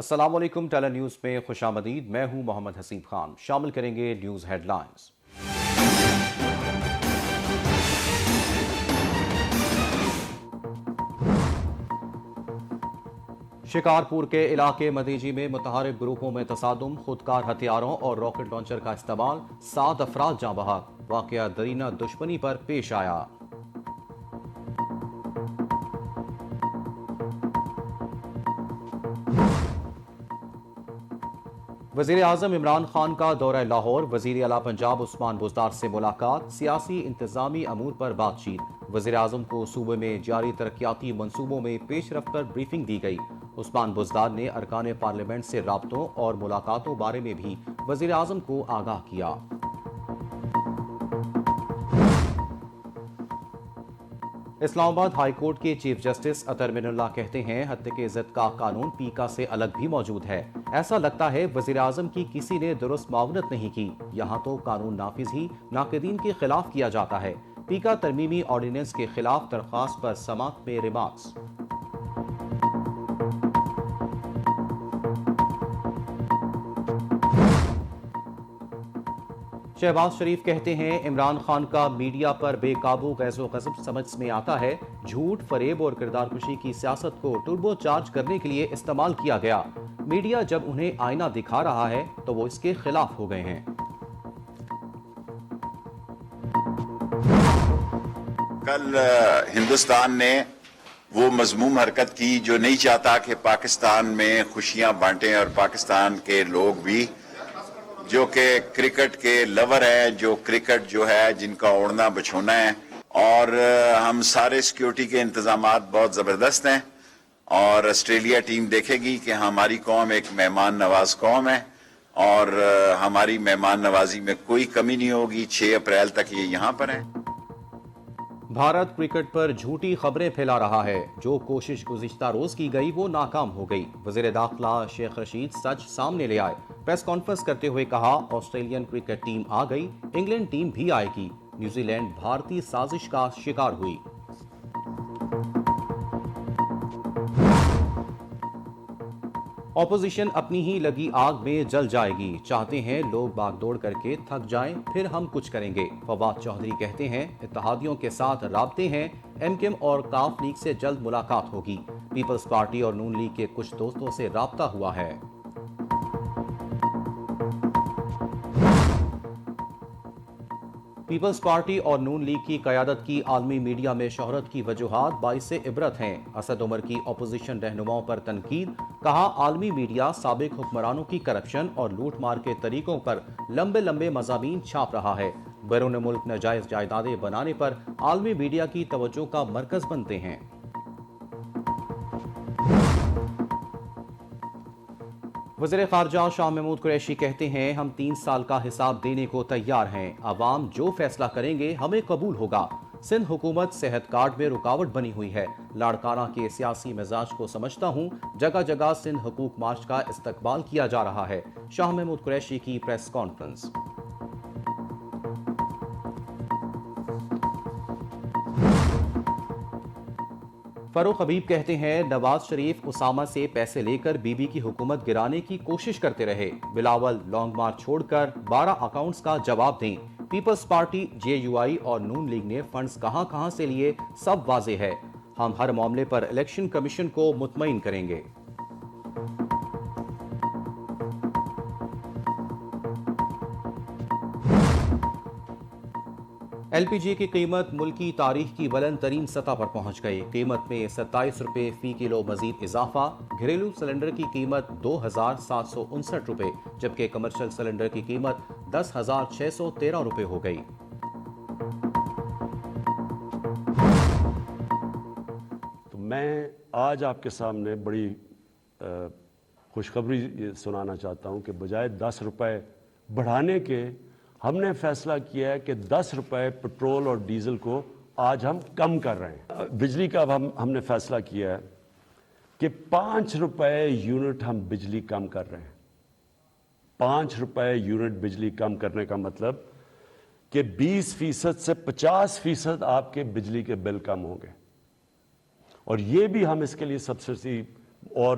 السلام علیکم، tailor news میں خوش آمدید۔ میں ہوں محمد حسیب خان۔ شامل کریں گے نیوز ہیڈ لائنز۔ شکارپور کے علاقے مدیجی میں متحرک گروپوں میں تصادم، خودکار ہتھیاروں اور راکٹ لانچر کا استعمال، 7 افراد جاں بحق۔ واقعہ درینہ دشمنی پر پیش آیا۔ وزیر اعظم عمران خان کا دورہ لاہور، وزیر اعلیٰ پنجاب عثمان بزدار سے ملاقات، سیاسی انتظامی امور پر بات چیت۔ وزیر اعظم کو صوبے میں جاری ترقیاتی منصوبوں میں پیش رفت پر بریفنگ دی گئی۔ عثمان بزدار نے ارکان پارلیمنٹ سے رابطوں اور ملاقاتوں بارے میں بھی وزیر اعظم کو آگاہ کیا۔ اسلام آباد ہائی کورٹ کے چیف جسٹس اطہر من اللہ کہتے ہیں ہتک عزت کا قانون پیکا سے الگ بھی موجود ہے۔ ایسا لگتا ہے وزیر اعظم کی کسی نے درست معاونت نہیں کی، یہاں تو قانون نافذ ہی ناقدین کے خلاف کیا جاتا ہے۔ پیکا ترمیمی آرڈیننس کے خلاف درخواست پر سماعت میں ریمارکس۔ شہباز شریف کہتے ہیں عمران خان کا میڈیا پر بے قابو غیظ و غضب سمجھ میں آتا ہے، جھوٹ، فریب اور کردار کشی کی سیاست کو ٹربو چارج کرنے کے لیے استعمال کیا گیا۔ میڈیا جب انہیں آئینہ دکھا رہا ہے تو وہ اس کے خلاف ہو گئے ہیں۔ کل ہندوستان نے وہ مذموم حرکت کی جو نہیں چاہتا کہ پاکستان میں خوشیاں بانٹیں، اور پاکستان کے لوگ بھی جو کہ کرکٹ کے لور ہیں، جو کرکٹ جو ہے جن کا اوڑھنا بچھونا ہے، اور ہم سارے سیکیورٹی کے انتظامات بہت زبردست ہیں، اور آسٹریلیا ٹیم دیکھے گی کہ ہماری قوم ایک مہمان نواز قوم ہے، اور ہماری مہمان نوازی میں کوئی کمی نہیں ہوگی۔ 6 اپریل تک یہ یہاں پر ہیں۔ بھارت کرکٹ پر جھوٹی خبریں پھیلا رہا ہے، جو کوشش گزشتہ روز کی گئی وہ ناکام ہو گئی۔ وزیر داخلہ شیخ رشید سچ سامنے لے آئے، پریس کانفرنس کرتے ہوئے کہا آسٹریلین کرکٹ ٹیم آ گئی، انگلینڈ ٹیم بھی آئے گی۔ نیوزی لینڈ بھارتی سازش کا شکار ہوئی۔ اپوزیشن اپنی ہی لگی آگ میں جل جائے گی، چاہتے ہیں لوگ باغ دوڑ کر کے تھک جائیں پھر ہم کچھ کریں گے۔ فواد چوہدری کہتے ہیں اتحادیوں کے ساتھ رابطے ہیں، ایم کیو ایم اور کاف لیگ سے جلد ملاقات ہوگی۔ پیپلز پارٹی اور نون لیگ کے کچھ دوستوں سے رابطہ ہوا ہے۔ پیپلز پارٹی اور نون لیگ کی قیادت کی عالمی میڈیا میں شہرت کی وجوہات باعث عبرت ہیں۔ اسد عمر کی اپوزیشن رہنماؤں پر تنقید، کہا عالمی میڈیا سابق حکمرانوں کی کرپشن اور لوٹ مار کے طریقوں پر لمبے لمبے مضامین چھاپ رہا ہے، بیرون ملک ناجائز جائیدادیں بنانے پر عالمی میڈیا کی توجہ کا مرکز بنتے ہیں۔ وزیر خارجہ شاہ محمود قریشی کہتے ہیں ہم 3 سال کا حساب دینے کو تیار ہیں، عوام جو فیصلہ کریں گے ہمیں قبول ہوگا۔ سندھ حکومت صحت کارڈ میں رکاوٹ بنی ہوئی ہے، لاڑکانہ کے سیاسی مزاج کو سمجھتا ہوں، جگہ جگہ سندھ حقوق مارچ کا استقبال کیا جا رہا ہے۔ شاہ محمود قریشی کی پریس کانفرنس۔ فاروق حبیب کہتے ہیں نواز شریف اسامہ سے پیسے لے کر بی بی کی حکومت گرانے کی کوشش کرتے رہے، بلاول لانگ مارچ چھوڑ کر 12 اکاؤنٹس کا جواب دیں۔ پیپلز پارٹی، جے یو آئی اور نون لیگ نے فنڈز کہاں سے لیے سب واضح ہے، ہم ہر معاملے پر الیکشن کمیشن کو مطمئن کریں گے۔ ایل پی جی کی قیمت ملکی تاریخ کی بلند ترین سطح پر پہنچ گئی، قیمت میں 27 روپے فی کلو مزید اضافہ۔ گھریلو سلنڈر کی قیمت 2,759 روپے، جبکہ کمرشل سلنڈر کی قیمت 10,613 روپے ہو گئی۔ تو میں آج آپ کے سامنے بڑی خوشخبری سنانا چاہتا ہوں کہ بجائے 10 روپے بڑھانے کے ہم نے فیصلہ کیا ہے کہ 10 روپے پٹرول اور ڈیزل کو آج ہم کم کر رہے ہیں۔ بجلی کا اب ہم نے فیصلہ کیا ہے کہ 5 روپے یونٹ ہم بجلی کم کر رہے ہیں۔ 5 روپے یونٹ بجلی کم کرنے کا مطلب کہ 20% سے 50% آپ کے بجلی کے بل کم ہوں گے، اور یہ بھی ہم اس کے لیے سبسڈی اور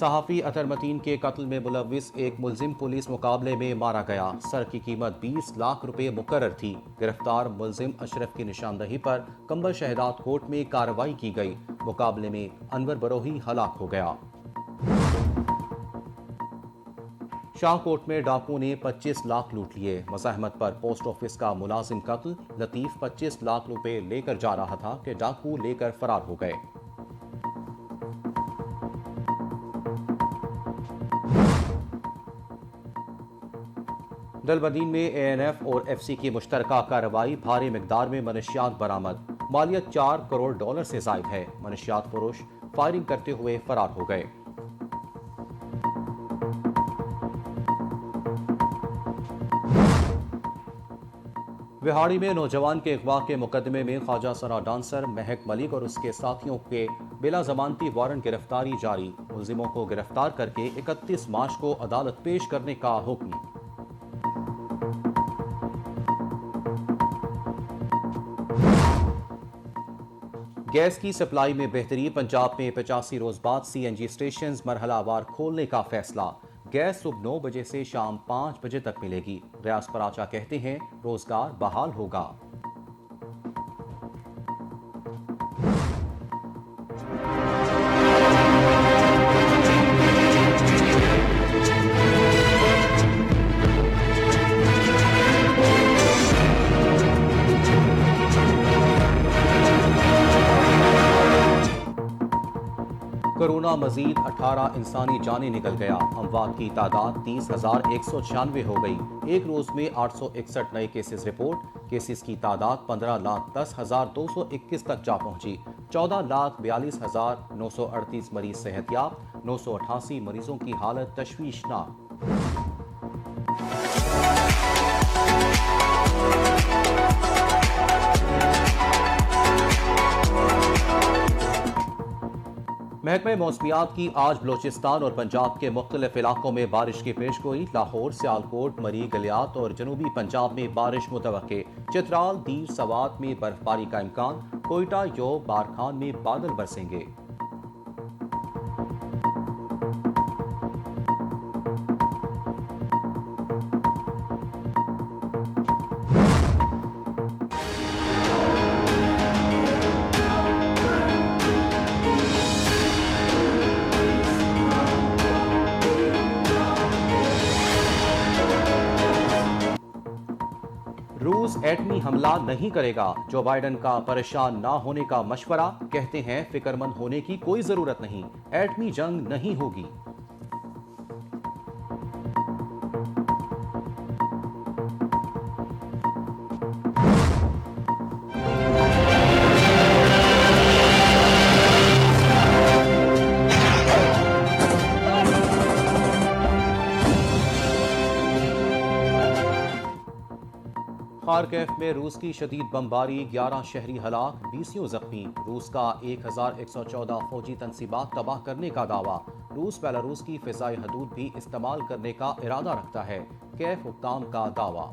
صحافی اطہر متین کے قتل میں ملوث ایک ملزم پولیس مقابلے میں مارا گیا. سر کی قیمت 20 لاکھ روپے مقرر تھی. گرفتار ملزم اشرف کی نشاندہی پر کمبر شہداد کورٹ میں کارروائی کی گئی. مقابلے میں انور بروہی ہلاک ہو گیا. شاہ کوٹ میں ڈاکو نے 25 لاکھ لوٹ لیے. مزاحمت پر پوسٹ آفس کا ملازم قتل. لطیف 25 لاکھ روپے لے کر جا رہا تھا کہ ڈاکو لے کر فرار ہو گئے. دلبدین میں اے این ایف اور ایف سی کی مشترکہ کارروائی. بھاری مقدار میں منشیات برآمد. مالیت 4 کروڑ ڈالر سے زائد ہے. منشیات فروش فائرنگ کرتے ہوئے فرار ہو گئے. وہاڑی میں نوجوان کے اغوا کے مقدمے میں خواجہ سرا ڈانسر مہک ملک اور اس کے ساتھیوں کے بلا ضمانتی وارنٹ گرفتاری جاری. ملزموں کو گرفتار کر کے 31 مارچ کو عدالت پیش کرنے کا حکم. گیس کی سپلائی میں بہتری. پنجاب میں 85 روز بعد سی این جی اسٹیشنز مرحلہ وار کھولنے کا فیصلہ. گیس صبح 9 بجے سے شام 5 بجے تک ملے گی. ریاض پراچا کہتے ہیں روزگار بحال ہوگا. کورونا مزید 18 انسانی جانیں نکل گیا. اموات کی تعداد 30,196 ہو گئی. ایک روز میں 861 نئے کیسز رپورٹ. کیسز کی تعداد 15,10,221 تک جا پہنچی. 14,42,938 مریض صحت یاب. 988 مریضوں کی حالت تشویشناک. محکمہ موسمیات کی آج بلوچستان اور پنجاب کے مختلف علاقوں میں بارش کی پیشگوئی. لاہور، سیالکوٹ، مری، گلیات اور جنوبی پنجاب میں بارش متوقع. چترال، دیر، سوات میں برف باری کا امکان. کوئٹہ، یوب، بارکھان میں بادل برسیں گے. روس ایٹمی حملہ نہیں کرے گا. جو بائیڈن کا پریشان نہ ہونے کا مشورہ. کہتے ہیں فکر مند ہونے کی کوئی ضرورت نہیں. ایٹمی جنگ نہیں ہوگی. خارکیف میں روس کی شدید بمباری. 11 شہری ہلاک، 20 زخمی. روس کا 1114 فوجی تنصیبات تباہ کرنے کا دعویٰ. روس بیلاروس کی فضائی حدود بھی استعمال کرنے کا ارادہ رکھتا ہے. کیف حکام کا دعویٰ.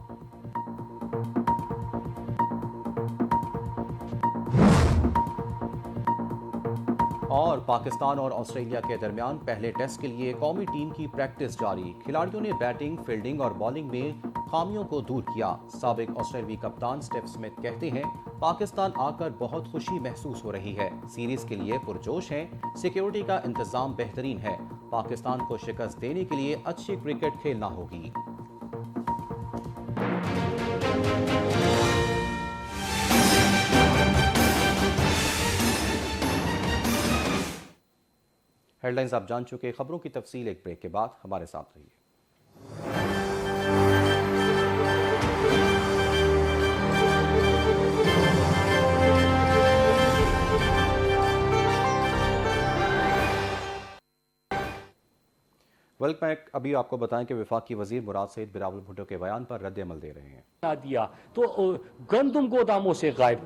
اور پاکستان اور آسٹریلیا کے درمیان پہلے ٹیسٹ کے لیے قومی ٹیم کی پریکٹس جاری. کھلاڑیوں نے بیٹنگ، فیلڈنگ اور بالنگ میں خامیوں کو دور کیا. سابق آسٹریلوی کپتان اسٹیو اسمتھ کہتے ہیں پاکستان آ کر بہت خوشی محسوس ہو رہی ہے. سیریز کے لیے پرجوش ہیں. سیکیورٹی کا انتظام بہترین ہے. پاکستان کو شکست دینے کے لیے اچھی کرکٹ کھیلنا ہوگی. ہیڈ لائنز آپ جان چکے. خبروں کی تفصیل ایک بریک کے بعد. ہمارے ساتھ رہیے. Welcome back. ابھی آپ کو بتائیں کہ وفاقی وزیر مراد سعید بلاول بھٹو کے بیان پر رد عمل دے رہے ہیں. دیا تو گندم گوداموں سے غائب.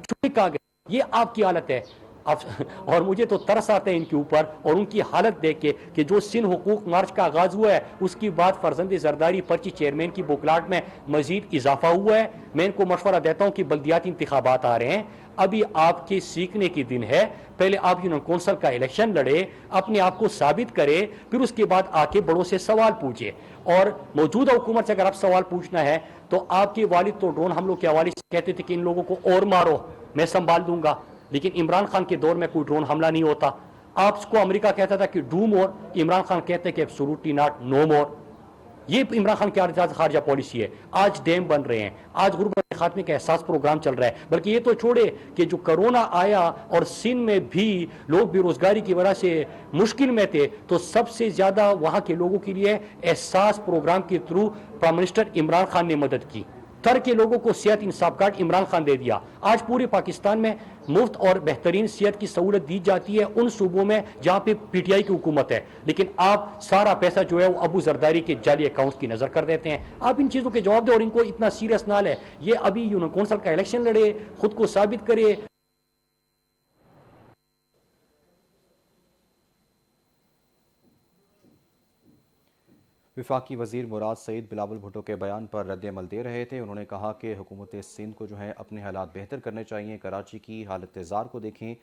یہ آپ کی حالت ہے. اور مجھے تو ترس آتا ہے ان کے اوپر اور ان کی حالت دیکھ کے کہ جو سندھ حقوق مارچ کا آغاز ہوا ہے اس کی بعد فرزند زرداری پرچی چیئرمین کی بکلاٹ میں مزید اضافہ ہوا ہے. میں ان کو مشورہ دیتا ہوں کہ بلدیاتی انتخابات آ رہے ہیں, ابھی آپ کے سیکھنے کی دن ہے, پہلے آپ یونین کونسل کا الیکشن لڑے, اپنے آپ کو ثابت کرے, پھر اس کے بعد آ کے بڑوں سے سوال پوچھے. اور موجودہ حکومت سے اگر آپ سوال پوچھنا ہے تو آپ کے والد تو ڈرون حملوں کے حوالے سے کہتے تھے کہ ان لوگوں کو اور مارو, میں سنبھال دوں گا, لیکن عمران خان کے دور میں کوئی ڈرون حملہ نہیں ہوتا. آپ کو امریکہ کہتا تھا کہ ڈو مور, عمران خان کہتے ہیں کہ ایبسولوٹلی ناٹ, نو مور. یہ عمران خان کی خارجہ پالیسی ہے. آج ڈیم بن رہے ہیں, آج غربت کے خاتمے کا احساس پروگرام چل رہا ہے. بلکہ یہ تو چھوڑے کہ جو کرونا آیا اور سندھ میں بھی لوگ بے روزگاری کی وجہ سے مشکل میں تھے, تو سب سے زیادہ وہاں کے لوگوں کے لیے احساس پروگرام کے through prime minister Imran Khan نے مدد کی. تر کے لوگوں کو صحت انصاف کارڈ عمران خان دے دیا. آج پورے پاکستان میں مفت اور بہترین صحت کی سہولت دی جاتی ہے ان صوبوں میں جہاں پہ پی ٹی آئی کی حکومت ہے, لیکن آپ سارا پیسہ جو ہے وہ ابو زرداری کے جعلی اکاؤنٹس کی نظر کر دیتے ہیں. آپ ان چیزوں کے جواب دیں اور ان کو اتنا سیریس نہ لیں. یہ ابھی یونین کونسل کا الیکشن لڑے, خود کو ثابت کرے. وفاقی وزیر مراد سعید بلاول بھٹو کے بیان پر رد عمل دے رہے تھے. انہوں نے کہا کہ حکومت سندھ کو جو ہے اپنے حالات بہتر کرنے چاہیے. کراچی کی حالت زار کو دیکھیں,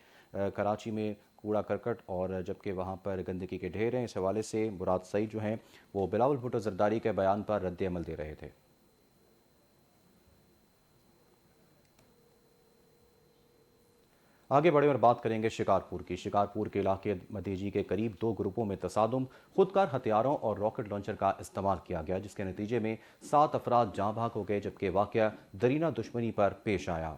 کراچی میں کوڑا کرکٹ اور جبکہ وہاں پر گندگی کے ڈھیر ہیں. اس حوالے سے مراد سعید جو ہیں وہ بلاول بھٹو زرداری کے بیان پر رد عمل دے رہے تھے. آگے بڑھے اور بات کریں گے شکارپور کی. شکارپور کے علاقے مدیجی کے قریب 2 گروپوں میں تصادم, خودکار ہتھیاروں اور راکٹ لانچر کا استعمال کیا گیا, جس کے نتیجے میں 7 افراد جاں بحق ہو گئے, جبکہ واقعہ درینہ دشمنی پر پیش آیا.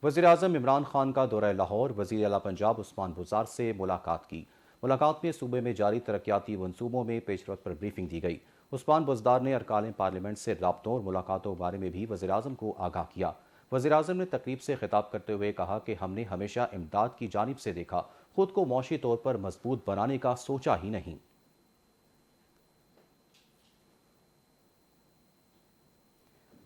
وزیراعظم عمران خان کا دورہ لاہور, وزیر اعلیٰ پنجاب عثمان بزار سے ملاقات کی. ملاقات میں صوبے میں جاری ترقیاتی منصوبوں میں پیش رفت پر بریفنگ دی گئی. عثمان بزدار نے ارکان پارلیمنٹ سے رابطوں اور ملاقاتوں بارے میں بھی وزیراعظم کو آگاہ کیا. وزیراعظم نے تقریب سے خطاب کرتے ہوئے کہا کہ ہم نے ہمیشہ امداد کی جانب سے دیکھا, خود کو معاشی طور پر مضبوط بنانے کا سوچا ہی نہیں.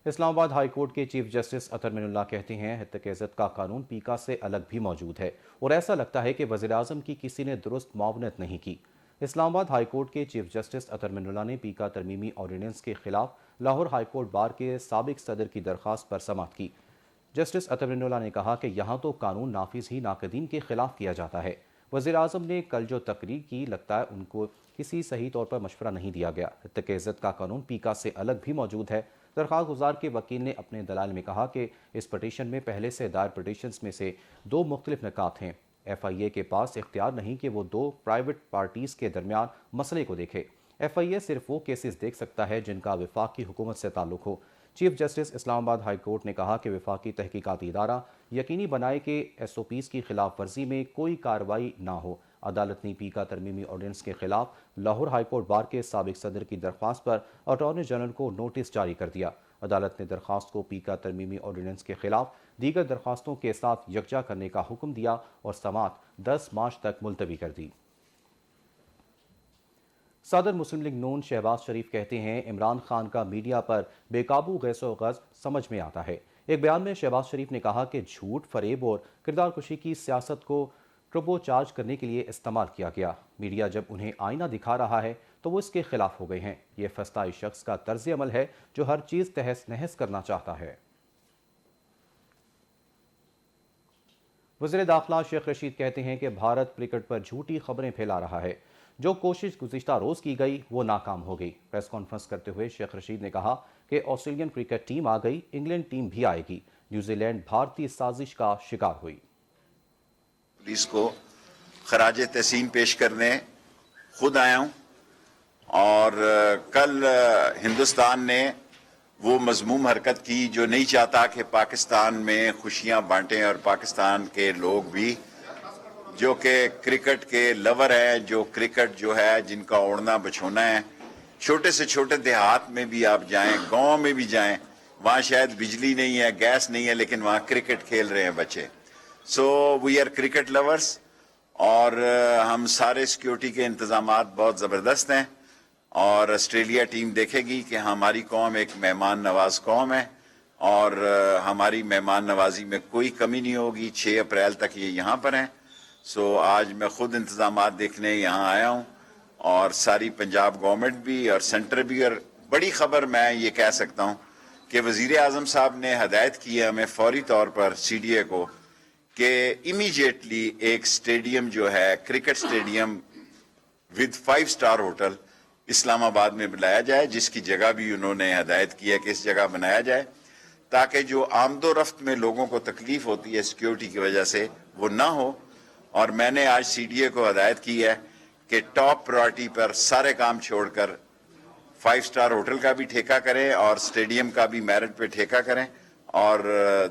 اسلام آباد ہائی کورٹ کے چیف جسٹس اطہر من اللہ کہتے ہیں حتیق عزت کا قانون پیکا سے الگ بھی موجود ہے اور ایسا لگتا ہے کہ وزیراعظم کی کسی نے درست معاونت نہیں کی. اسلام آباد ہائی کورٹ کے چیف جسٹس اطہر من اللہ نے پیکا ترمیمی آرڈیننس کے خلاف لاہور ہائی کورٹ بار کے سابق صدر کی درخواست پر سماعت کی. جسٹس اطہر من اللہ نے کہا کہ یہاں تو قانون نافذ ہی ناقدین کے خلاف کیا جاتا ہے. وزیراعظم نے کل جو تقریر کی, لگتا ہے ان کو کسی صحیح طور پر مشورہ نہیں دیا گیا. حتیق عزت کا قانون پیکا سے الگ بھی موجود ہے. درخواست گزار کے وکیل نے اپنے دلائل میں کہا کہ اس پٹیشن میں پہلے سے دائر پٹیشنز میں سے 2 مختلف نکات ہیں. ایف آئی اے کے پاس اختیار نہیں کہ وہ 2 پرائیویٹ پارٹیز کے درمیان مسئلے کو دیکھے. ایف آئی اے صرف وہ کیسز دیکھ سکتا ہے جن کا وفاقی حکومت سے تعلق ہو. چیف جسٹس اسلام آباد ہائی کورٹ نے کہا کہ وفاقی تحقیقاتی ادارہ یقینی بنائے کہ ایس او پیز کی خلاف ورزی میں کوئی کارروائی نہ ہو. عدالت نے پیکا ترمیمی آرڈیننس کے خلاف لاہور ہائی کورٹ بار کے سابق صدر کی درخواست پر اٹارنی جنرل کو نوٹس جاری کر دیا. عدالت نے درخواست کو پیکا ترمیمی آرڈیننس کے خلاف دیگر درخواستوں کے ساتھ یکجا کرنے کا حکم دیا اور سماعت 10 مارچ تک ملتوی کر دی. صدر مسلم لیگ نون شہباز شریف کہتے ہیں عمران خان کا میڈیا پر بے قابو غیظ و غضب سمجھ میں آتا ہے. ایک بیان میں شہباز شریف نے کہا کہ جھوٹ، فریب اور کردار کشی کی سیاست کو ٹربو چارج کرنے کے لیے استعمال کیا گیا. میڈیا جب انہیں آئینہ دکھا رہا ہے تو وہ اس کے خلاف ہو گئے ہیں. یہ فسطائی شخص کا طرز عمل ہے جو ہر چیز تہس نہس کرنا چاہتا ہے. وزیر داخلہ شیخ رشید کہتے ہیں کہ بھارت کرکٹ پر جھوٹی خبریں پھیلا رہا ہے. جو کوشش گزشتہ روز کی گئی وہ ناکام ہو گئی. پریس کانفرنس کرتے ہوئے شیخ رشید نے کہا کہ آسٹریلین کرکٹ ٹیم آ گئی, انگلینڈ ٹیم بھی آئے گی. نیوزی لینڈ بھارتی سازش کا شکار ہوئی. پولیس کو خراج تحسین پیش کرنے خود آیا ہوں اور کل ہندوستان نے وہ مذموم حرکت کی جو نہیں چاہتا کہ پاکستان میں خوشیاں بانٹیں اور پاکستان کے لوگ بھی جو کہ کرکٹ کے لور ہیں, جو کرکٹ جو ہے جن کا اوڑھنا بچھونا ہے, چھوٹے سے چھوٹے دیہات میں بھی آپ جائیں, گاؤں میں بھی جائیں, وہاں شاید بجلی نہیں ہے, گیس نہیں ہے, لیکن وہاں کرکٹ کھیل رہے ہیں بچے. سو وی آر کرکٹ لورز اور ہم سارے سیکیورٹی کے انتظامات بہت زبردست ہیں اور آسٹریلیا ٹیم دیکھے گی کہ ہماری قوم ایک مہمان نواز قوم ہے. اور ہماری مہمان نوازی میں کوئی کمی نہیں ہوگی. 6 اپریل تک یہ یہاں پر ہیں. سو آج میں خود انتظامات دیکھنے یہاں آیا ہوں, اور ساری پنجاب گورنمنٹ بھی اور سینٹر بھی. اور بڑی خبر میں یہ کہہ سکتا ہوں کہ وزیر اعظم صاحب نے ہدایت کی ہے ہمیں فوری طور پر سی ڈی اے کو کہ امیجیٹلی ایک سٹیڈیم جو ہے cricket stadium with 5 star hotel Islamabad میں بنایا جائے, جس کی جگہ بھی انہوں نے ہدایت کی ہے کہ اس جگہ بنایا جائے, تاکہ جو آمد و رفت میں لوگوں کو تکلیف ہوتی ہے سیکیورٹی کی وجہ سے وہ نہ ہو. اور میں نے آج سی ڈی اے کو ہدایت کی ہے کہ ٹاپ پرائرٹی پر سارے کام چھوڑ کر 5 اسٹار ہوٹل کا بھی ٹھیکہ کریں اور سٹیڈیم کا بھی میرٹ پہ ٹھیکہ کریں, اور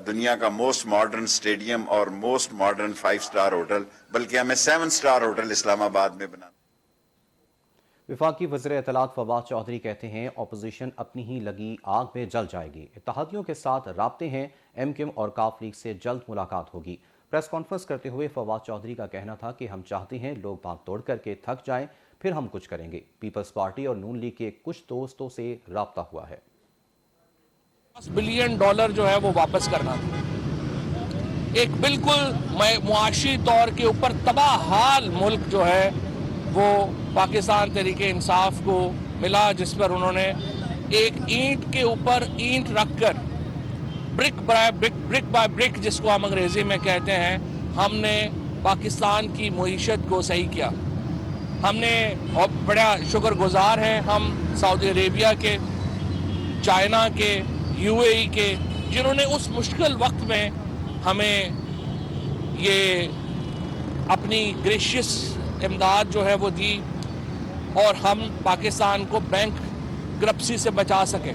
دنیا کا موسٹ ماڈرن سٹیڈیم اور موسٹ ماڈرن 5 اسٹار ہوٹل, بلکہ ہمیں 7 اسٹار ہوٹل اسلام آباد میں بنا. وفاقی وزیر اطلاعات فواد چودھری کہتے ہیں اپوزیشن اپنی ہی لگی آگ میں جل جائے گی. اتحادیوں کے ساتھ رابطے ہیں, ایم کیو ایم اور کاف لیگ سے جلد ملاقات ہوگی. پریس کانفرنس کرتے ہوئے فواد چودھری کا کہنا تھا کہ ہم چاہتے ہیں لوگ بھاگ توڑ کر کے تھک جائیں, پھر ہم کچھ کریں گے. پیپلز پارٹی اور نون لیگ کے کچھ دوستوں سے رابطہ ہوا ہے. $10 بلین جو ہے وہ واپس کرنا تھا. ایک بالکل معاشی طور کے اوپر تباہ حال ملک جو ہے وہ پاکستان تحریک انصاف کو ملا, جس پر انہوں نے ایک اینٹ کے اوپر اینٹ رکھ کر برک بائی برک, جس کو ہم انگریزی میں کہتے ہیں, ہم نے پاکستان کی معیشت کو صحیح کیا. ہم نے بڑا شکر گزار ہیں ہم سعودی عربیہ کے, چائنا کے, یو اے ای کے, جنہوں نے اس مشکل وقت میں ہمیں یہ اپنی گریشیس امداد جو ہے وہ دی, اور ہم پاکستان کو بینک کرپسی سے بچا سکیں.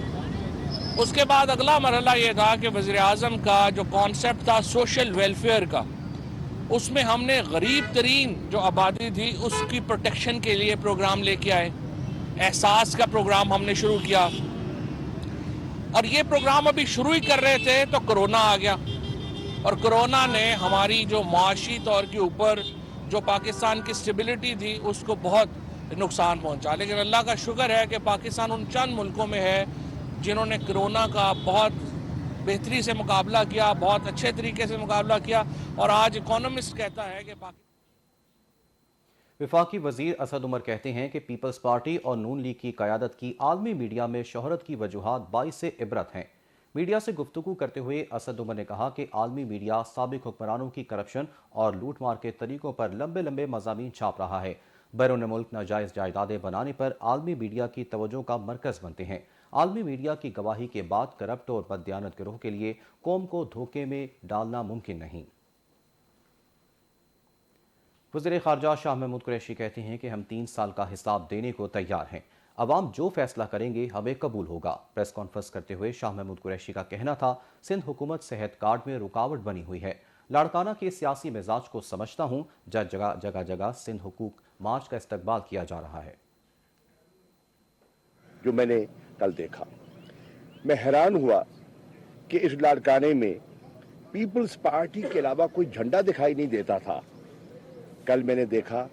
اس کے بعد اگلا مرحلہ یہ تھا کہ وزیر اعظم کا جو کانسیپٹ تھا سوشل ویلفیئر کا, اس میں ہم نے غریب ترین جو آبادی تھی اس کی پروٹیکشن کے لیے پروگرام لے کے آئے. احساس کا پروگرام ہم نے شروع کیا, اور یہ پروگرام ابھی شروع ہی کر رہے تھے تو کرونا آ گیا, اور کرونا نے ہماری جو معاشی طور کے اوپر جو پاکستان کی سٹیبلٹی تھی اس کو بہت نقصان پہنچا. لیکن اللہ کا شکر ہے کہ پاکستان ان چند ملکوں میں ہے جنہوں نے کرونا کا بہت بہتری سے مقابلہ کیا, بہت اچھے طریقے سے مقابلہ کیا, اور آج اکانومسٹ کہتا ہے کہ وفاقی وزیر اسد عمر کہتے ہیں کہ پیپلز پارٹی اور نون لیگ کی قیادت کی عالمی میڈیا میں شہرت کی وجوہات باعث عبرت ہیں. میڈیا سے گفتگو کرتے ہوئے اسد عمر نے کہا کہ عالمی میڈیا سابق حکمرانوں کی کرپشن اور لوٹ مار کے طریقوں پر لمبے لمبے مضامین چھاپ رہا ہے. بیرون ملک ناجائز جائیدادیں بنانے پر عالمی میڈیا کی توجہ کا مرکز بنتے ہیں. عالمی میڈیا کی گواہی کے بعد کرپٹ اور بددیانت گروہ کے لیے قوم کو دھوکے میں ڈالنا ممکن نہیں. وزیر خارجہ شاہ محمود قریشی کہتے ہیں کہ ہم 3 سال کا حساب دینے کو تیار ہیں. عوام جو فیصلہ کریں گے ہمیں قبول ہوگا. پریس کانفرنس کرتے ہوئے شاہ محمود قریشی کا کہنا تھا سندھ حکومت صحت کارڈ میں رکاوٹ بنی ہوئی ہے. لاڑکانہ کے سیاسی مزاج کو سمجھتا ہوں, جگہ جگہ سندھ حقوق مارچ کا استقبال کیا جا رہا ہے. جو میں نے کل دیکھا میں حیران ہوا کہ اس لاڑکانے میں پیپلز پارٹی کے علاوہ کوئی جھنڈا دکھائی نہیں دیتا تھا. کل میں نے دیکھا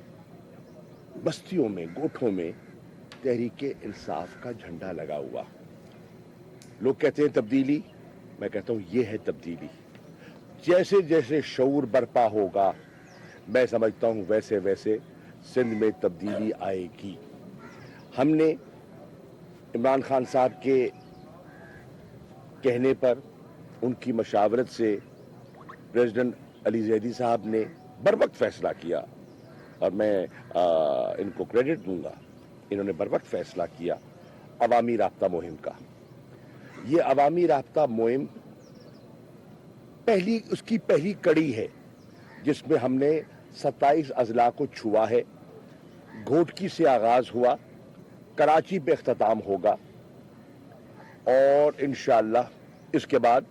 بستیوں میں, گوٹھوں میں تحریک انصاف کا جھنڈا لگا ہوا. لوگ کہتے ہیں تبدیلی, میں کہتا ہوں یہ ہے تبدیلی. جیسے جیسے شعور برپا ہوگا میں سمجھتا ہوں ویسے ویسے سندھ میں تبدیلی آئے گی. ہم نے عمران خان صاحب کے کہنے پر, ان کی مشاورت سے پریزیڈنٹ علی زیدی صاحب نے بر وقت فیصلہ کیا, اور میں ان کو کریڈٹ دوں گا, انہوں نے بر وقت فیصلہ کیا عوامی رابطہ مہم کا. یہ عوامی رابطہ مہم اس کی پہلی کڑی ہے جس میں ہم نے 27 اضلاع کو چھوا ہے. گھوٹکی سے آغاز ہوا, کراچی پہ اختتام ہوگا, اور انشاءاللہ اس کے بعد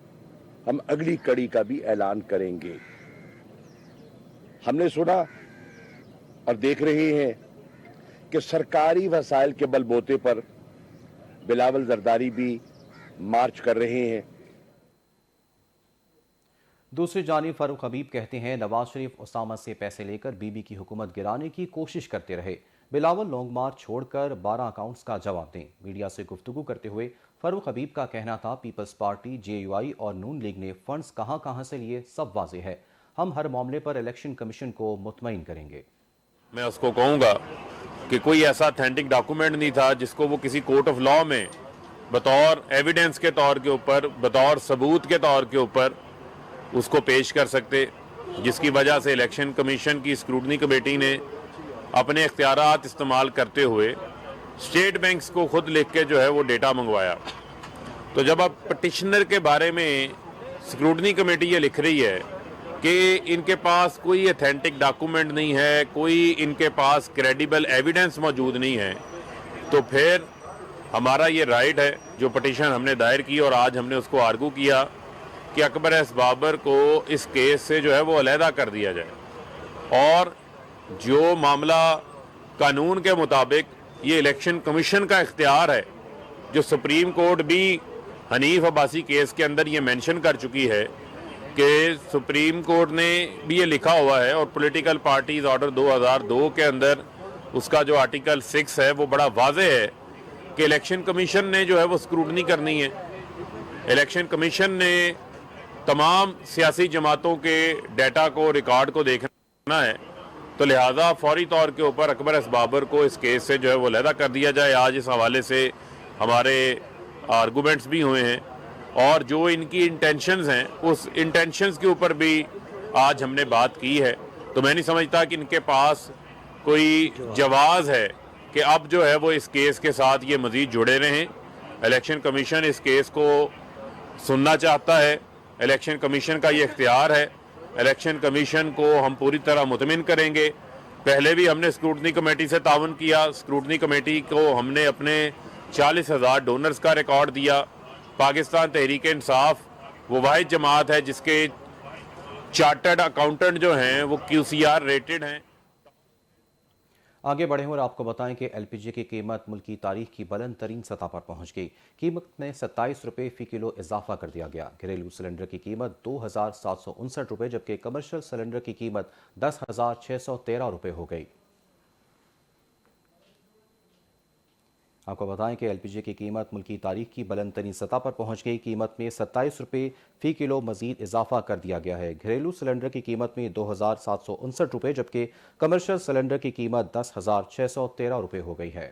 ہم اگلی کڑی کا بھی اعلان کریں گے. ہم نے سنا اور دیکھ رہے ہیں کہ سرکاری وسائل کے بل بوتے پر بلاول زرداری بھی مارچ کر رہے ہیں. دوسری جانب فاروق حبیب کہتے ہیں نواز شریف اسامہ سے پیسے لے کر بی بی کی حکومت گرانے کی کوشش کرتے رہے. بلاول لانگ مارچ چھوڑ کر 12 اکاؤنٹس کا جواب دیں۔ میڈیا سے گفتگو کرتے ہوئے فاروق حبیب کا کہنا تھا پیپلز پارٹی، JUI اور نون لیگ نے فنڈز کہاں سے لیے سب واضح ہے، ہم ہر معاملے پر الیکشن کمیشن کو مطمئن کریں گے۔ میں اس کو کہوں گا کہ کوئی ایسا اتھینٹک ڈاکومنٹ نہیں تھا جس کو وہ کسی کورٹ آف لاء میں بطور ایویڈنس کے طور کے اوپر، بطور ثبوت کے طور کے اوپر اس کو پیش کر سکتے، جس کی وجہ سے الیکشن کمیشن کی اسکروٹنی کمیٹی نے اپنے اختیارات استعمال کرتے ہوئے اسٹیٹ بینکس کو خود لکھ کے جو ہے وہ ڈیٹا منگوایا۔ تو جب اب پٹیشنر کے بارے میں اسکروٹنی کمیٹی یہ لکھ رہی ہے کہ ان کے پاس کوئی اتھینٹک ڈاکومنٹ نہیں ہے، کوئی ان کے پاس کریڈیبل ایویڈنس موجود نہیں ہے، تو پھر ہمارا یہ رائٹ ہے جو پٹیشن ہم نے دائر کی اور آج ہم نے اس کو آرگو کیا کہ اکبر ایس بابر کو اس کیس سے جو ہے وہ علیحدہ کر دیا جائے، اور جو معاملہ قانون کے مطابق یہ الیکشن کمیشن کا اختیار ہے، جو سپریم کورٹ بھی حنیف عباسی کیس کے اندر یہ مینشن کر چکی ہے کہ سپریم کورٹ نے بھی یہ لکھا ہوا ہے، اور پولیٹیکل پارٹیز آرڈر 2002 کے اندر اس کا جو آرٹیکل 6 ہے وہ بڑا واضح ہے کہ الیکشن کمیشن نے جو ہے وہ اسکروٹنی کرنی ہے۔ الیکشن کمیشن نے تمام سیاسی جماعتوں کے ڈیٹا کو، ریکارڈ کو دیکھنا ہے، تو لہٰذا فوری طور کے اوپر اکبر ایس بابر کو اس کیس سے جو ہے وہ علیحدہ کر دیا جائے۔ آج اس حوالے سے ہمارے آرگومنٹس بھی ہوئے ہیں، اور جو ان کی انٹینشنز ہیں اس انٹینشنز کے اوپر بھی آج ہم نے بات کی ہے۔ تو میں نہیں سمجھتا کہ ان کے پاس کوئی جواز ہے کہ اب جو ہے وہ اس کیس کے ساتھ یہ مزید جڑے رہیں۔ الیکشن کمیشن اس کیس کو سننا چاہتا ہے، الیکشن کمیشن کا یہ اختیار ہے، الیکشن کمیشن کو ہم پوری طرح مطمئن کریں گے۔ پہلے بھی ہم نے اسکروٹنی کمیٹی سے تعاون کیا، اسکروٹنی کمیٹی کو ہم نے اپنے 40,000 ڈونرز کا ریکارڈ دیا۔ پاکستان تحریک انصاف وہ واحد جماعت ہے جس کے چارٹرڈ اکاؤنٹنٹ جو ہیں وہ QCR ریٹڈ ہیں۔ آگے بڑھیں اور آپ کو بتائیں کہ LPG کی قیمت ملکی تاریخ کی بلند ترین سطح پر پہنچ گئی۔ قیمت میں 27 روپے فی کلو اضافہ کر دیا گیا۔ گھریلو سلنڈر کی قیمت 2,759 روپے جبکہ کمرشل سلنڈر کی قیمت 10,613 روپے ہو گئی۔ آپ کو بتائیں کہ LPG کی قیمت ملکی تاریخ کی بلند ترین سطح پر پہنچ گئی۔ قیمت میں 27 روپے فی کلو مزید اضافہ کر دیا گیا ہے۔ گھریلو سلنڈر کی قیمت میں 2,759 روپے جبکہ کمرشل سلنڈر کی قیمت 10,613 روپے ہو گئی ہے۔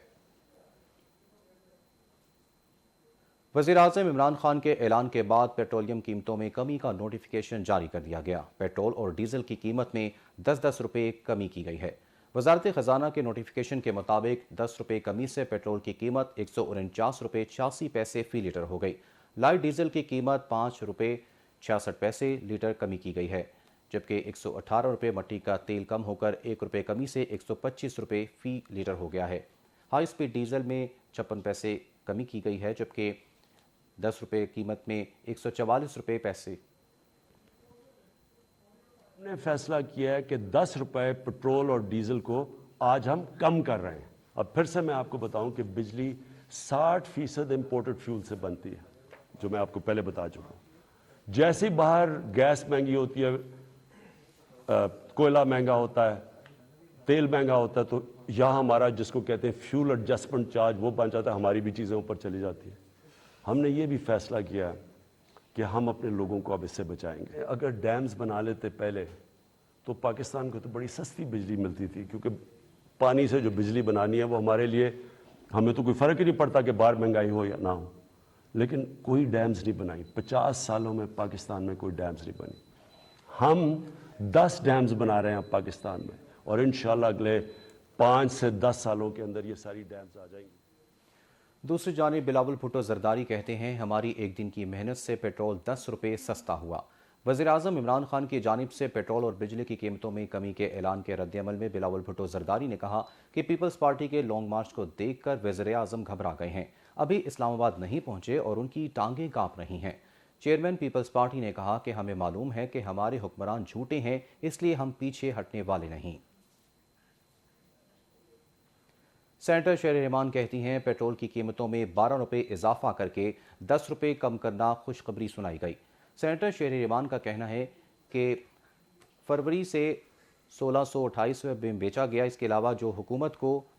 وزیراعظم عمران خان کے اعلان کے بعد پیٹرولیم قیمتوں میں کمی کا نوٹیفیکیشن جاری کر دیا گیا۔ پیٹرول اور ڈیزل کی قیمت میں 10 روپے کمی کی گئی ہے۔ وزارت خزانہ کے نوٹیفیکیشن کے مطابق 10 روپے کمی سے پیٹرول کی قیمت 149 روپے 86 پیسے فی لیٹر ہو گئی۔ لائٹ ڈیزل کی قیمت 5 روپے 66 پیسے لیٹر کمی کی گئی ہے، جبکہ 118 روپے مٹی کا تیل کم ہو کر 1 روپے کمی سے 125 روپے فی لیٹر ہو گیا ہے۔ ہائی سپیڈ ڈیزل میں 56 پیسے کمی کی گئی ہے، جبکہ 10 روپے قیمت میں 144 روپے پیسے۔ ہم نے فیصلہ کیا ہے کہ 10 روپے پٹرول اور ڈیزل کو آج ہم کم کر رہے ہیں۔ اب پھر سے میں آپ کو بتاؤں کہ بجلی 60% امپورٹڈ فیول سے بنتی ہے، جو میں آپ کو پہلے بتا چکا ہوں۔ جیسے باہر گیس مہنگی ہوتی ہے، کوئلہ مہنگا ہوتا ہے، تیل مہنگا ہوتا ہے، تو یہاں ہمارا جس کو کہتے ہیں فیول ایڈجسٹمنٹ چارج وہ بن جاتا ہے، ہماری بھی چیزیں اوپر چلی جاتی ہیں۔ ہم نے یہ بھی فیصلہ کیا کہ ہم اپنے لوگوں کو اب اس سے بچائیں گے۔ اگر ڈیمز بنا لیتے پہلے تو پاکستان کو تو بڑی سستی بجلی ملتی تھی، کیونکہ پانی سے جو بجلی بنانی ہے وہ ہمارے لیے، ہمیں تو کوئی فرق ہی نہیں پڑتا کہ باہر مہنگائی ہو یا نہ ہو، لیکن کوئی ڈیمز نہیں بنائی۔ 50 سالوں میں پاکستان میں کوئی ڈیمز نہیں بنی۔ ہم 10 ڈیمز بنا رہے ہیں اب پاکستان میں، اور انشاءاللہ اگلے 5 سے 10 سالوں کے اندر یہ ساری ڈیمز آ جائیں گی۔ دوسری جانب بلاول بھٹو زرداری کہتے ہیں ہماری ایک دن کی محنت سے پیٹرول 10 روپے سستا ہوا۔ وزیراعظم عمران خان کی جانب سے پیٹرول اور بجلی کی قیمتوں میں کمی کے اعلان کے رد عمل میں بلاول بھٹو زرداری نے کہا کہ پیپلز پارٹی کے لانگ مارچ کو دیکھ کر وزیراعظم گھبرا گئے ہیں، ابھی اسلام آباد نہیں پہنچے اور ان کی ٹانگیں کانپ رہی ہیں۔ چیئرمین پیپلز پارٹی نے کہا کہ ہمیں معلوم ہے کہ ہمارے حکمران جھوٹے ہیں، اس لیے ہم پیچھے ہٹنے والے نہیں۔ سینیٹر شہر رحمان کہتی ہیں پیٹرول کی قیمتوں میں 12 روپے اضافہ کر کے 10 روپے کم کرنا خوشخبری سنائی گئی۔ سینیٹر شہر رحمان کا کہنا ہے کہ فروری سے 1628 میں بیچا گیا، اس کے علاوہ جو حکومت کو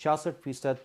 66%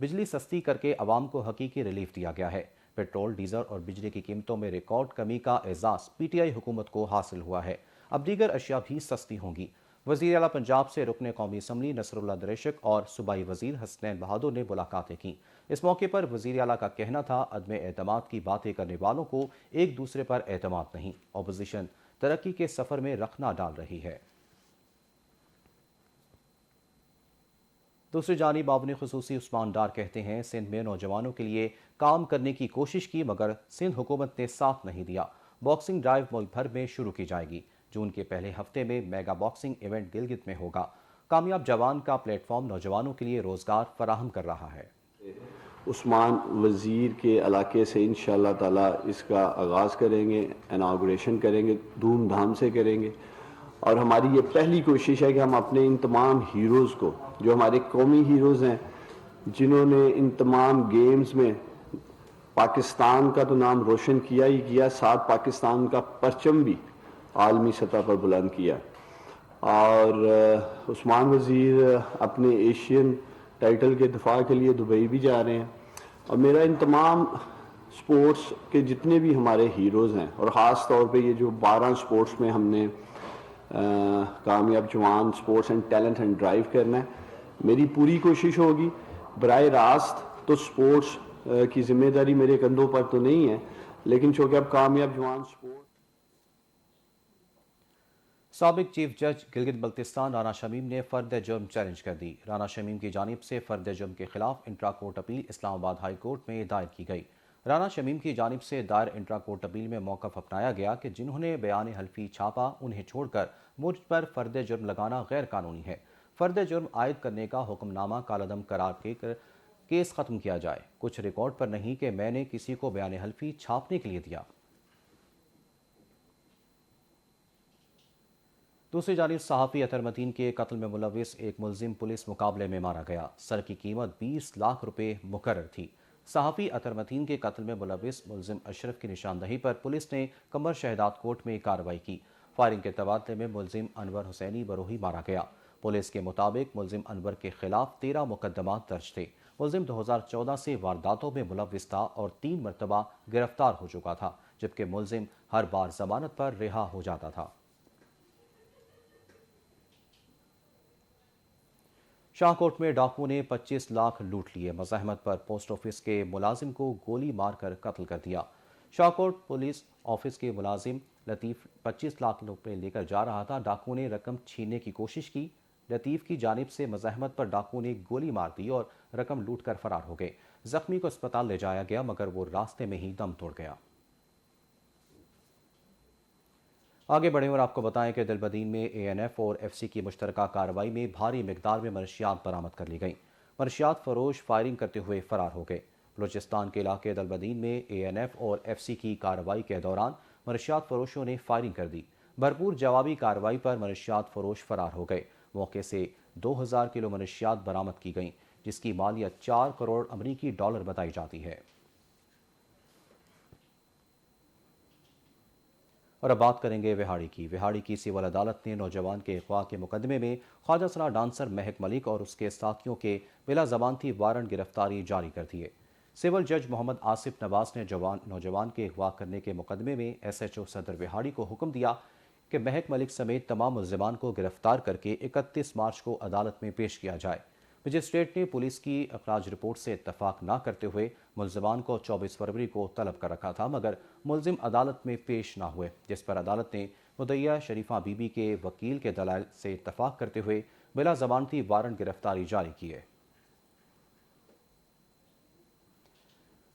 بجلی سستی کر کے عوام کو حقیقی ریلیف دیا گیا ہے۔ پیٹرول، ڈیزل اور بجلی کی قیمتوں میں ریکارڈ کمی کا اعزاز پی ٹی آئی حکومت کو حاصل ہوا ہے۔ اب دیگر اشیاء بھی سستی ہوں گی۔ وزیر اعلیٰ پنجاب سے رکن قومی اسمبلی نصر اللہ دریشک اور صوبائی وزیر حسنین بہادر نے ملاقاتیں کیں۔ اس موقع پر وزیر اعلیٰ کا کہنا تھا، عدم اعتماد کی باتیں کرنے والوں کو ایک دوسرے پر اعتماد نہیں، اپوزیشن ترقی کے سفر میں رخنہ ڈال رہی ہے۔ دوسری جانب معاون خصوصی عثمان ڈار کہتے ہیں، سندھ میں نوجوانوں کے لیے کام کرنے کی کوشش کی مگر سندھ حکومت نے ساتھ نہیں دیا۔ باکسنگ ڈرائیو ملک بھر میں شروع کی جائے گی۔ جون کے پہلے ہفتے میں میگا باکسنگ ایونٹ گلگت میں ہوگا۔ کامیاب جوان کا پلیٹ فارم نوجوانوں کے لیے روزگار فراہم کر رہا ہے۔ عثمان وزیر کے علاقے سے انشاءاللہ تعالی اس کا آغاز کریں گے، اناگوریشن کریں گے، دھوم دھام سے کریں گے، اور ہماری یہ پہلی کوشش ہے کہ ہم اپنے ان تمام ہیروز کو، جو ہمارے قومی ہیروز ہیں، جنہوں نے ان تمام گیمز میں پاکستان کا تو نام روشن کیا ہی کیا، ساتھ پاکستان کا پرچم بھی عالمی سطح پر بلند کیا۔ اور عثمان وزیر اپنے ایشین ٹائٹل کے دفاع کے لیے دبئی بھی جا رہے ہیں، اور میرا ان تمام سپورٹس کے جتنے بھی ہمارے ہیروز ہیں، اور خاص طور پہ یہ جو 12 سپورٹس میں ہم نے Kamyab Jawan sports and talent and drive کرنا ہے، میری پوری کوشش ہوگی۔ براہ راست تو سپورٹس کی ذمہ داری میرے کندھوں پر تو نہیں ہے، لیکن چونکہ اب کامیاب جوان سپورٹ۔ سابق چیف جج گلگت بلتستان رانا شمیم نے فرد جرم چیلنج کر دی۔ رانا شمیم کی جانب سے فرد جرم کے خلاف انٹرا کورٹ اپیل اسلام آباد ہائی کورٹ میں دائر کی گئی۔ رانا شمیم کی جانب سے دائر انٹرا کورٹ اپیل میں موقف اپنایا گیا کہ جنہوں نے بیان حلفی چھاپا انہیں چھوڑ کر مجھ پر فرد جرم لگانا غیر قانونی ہے۔ فرد جرم عائد کرنے کا حکم نامہ کالعدم قرار کے کر کیس ختم کیا جائے۔ کچھ ریکارڈ پر نہیں کہ میں نے کسی کو بیان حلفی چھاپنے کے لیے دیا۔ دوسری جانب صحافی اطہر متین کے قتل میں ملوث ایک ملزم پولیس مقابلے میں مارا گیا۔ سر کی قیمت 20 لاکھ روپے مقرر تھی۔ صحافی اطہر متین کے قتل میں ملوث ملزم اشرف کی نشاندہی پر پولیس نے قمر شہداد کورٹ میں کارروائی کی۔ فائرنگ کے تبادلے میں ملزم انور حسینی بروہی مارا گیا۔ پولیس کے مطابق ملزم انور کے خلاف 13 مقدمات درج تھے۔ ملزم 2014 سے وارداتوں میں ملوث تھا اور 3 مرتبہ گرفتار ہو چکا تھا، جبکہ ملزم ہر بار ضمانت پر رہا ہو جاتا تھا۔ شاہ کوٹ میں ڈاکوؤں نے 25 لاکھ لوٹ لیے۔ مزاحمت پر پوسٹ آفس کے ملازم کو گولی مار کر قتل کر دیا۔ شاہ کوٹ پولیس آفس کے ملازم لطیف 25 لاکھ روپے لے کر جا رہا تھا۔ ڈاکوؤں نے رقم چھیننے کی کوشش کی۔ لطیف کی جانب سے مزاحمت پر ڈاکوؤں نے گولی مار دی اور رقم لوٹ کر فرار ہو گئے۔ زخمی کو اسپتال لے جایا گیا مگر وہ راستے میں ہی دم توڑ گیا۔ آگے بڑھیں اور آپ کو بتائیں کہ دلبدین میں اے این ایف اور ایف سی کی مشترکہ کارروائی میں بھاری مقدار میں منشیات برآمد کر لی گئیں۔ منشیات فروش فائرنگ کرتے ہوئے فرار ہو گئے۔ بلوچستان کے علاقے دلبدین میں اے این ایف اور ایف سی کی کارروائی کے دوران منشیات فروشوں نے فائرنگ کر دی۔ بھرپور جوابی کارروائی پر منشیات فروش فرار ہو گئے۔ موقع سے 2000 کلو منشیات برآمد کی گئیں، جس کی مالیت 4 کروڑ امریکی ڈالر بتائی جاتی ہے۔ اور اب بات کریں گے وہاڑی کی۔ وہاڑی کی سول عدالت نے نوجوان کے اغوا کے مقدمے میں خواجہ سرا ڈانسر مہک ملک اور اس کے ساتھیوں کے بلا ضمانتی وارنٹ گرفتاری جاری کر دیے۔ سول جج محمد آصف نواز نے نوجوان کے اغوا کرنے کے مقدمے میں ایس ایچ او صدر وہاڑی کو حکم دیا کہ مہک ملک سمیت تمام ملزمان کو گرفتار کر کے 31 مارچ کو عدالت میں پیش کیا جائے۔ مجسٹریٹ نے پولیس کی اخراج رپورٹ سے اتفاق نہ کرتے ہوئے ملزمان کو 24 فروری کو طلب کر رکھا تھا مگر ملزم عدالت میں پیش نہ ہوئے، جس پر عدالت نے مدعیہ شریفہ بی بی کے وکیل کے دلائل سے اتفاق کرتے ہوئے بلا ضمانتی وارنٹ گرفتاری جاری کیے۔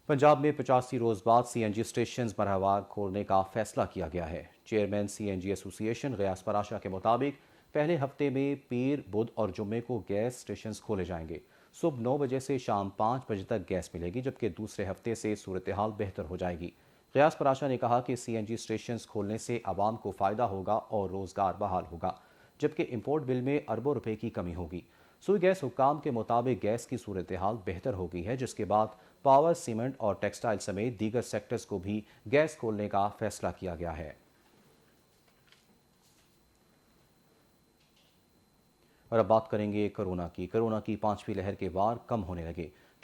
پنجاب میں 85 روز بعد سی این جی اسٹیشنز مرحبا کھولنے کا فیصلہ کیا گیا ہے۔ چیئرمین سی این جی ایسوسی ایشن غیاث پراشا کے مطابق پہلے ہفتے میں پیر، بدھ اور جمعے کو گیس اسٹیشنز کھولے جائیں گے۔ صبح 9 بجے سے شام 5 بجے تک گیس ملے گی، جبکہ دوسرے ہفتے سے صورتحال بہتر ہو جائے گی۔ غیاث پراشا نے کہا کہ سی این جی اسٹیشنز کھولنے سے عوام کو فائدہ ہوگا اور روزگار بحال ہوگا، جبکہ امپورٹ بل میں اربوں روپے کی کمی ہوگی۔ سوئی گیس حکام کے مطابق گیس کی صورتحال بہتر ہو گئی ہے، جس کے بعد پاور، سیمنٹ اور ٹیکسٹائل سمیت دیگر سیکٹرز کو بھی گیس کھولنے کا فیصلہ کیا گیا ہے۔ اور اب بات کریں گے کورونا کی۔ کورونا کی 5ویں لہر کے وار کم ہونے لگے۔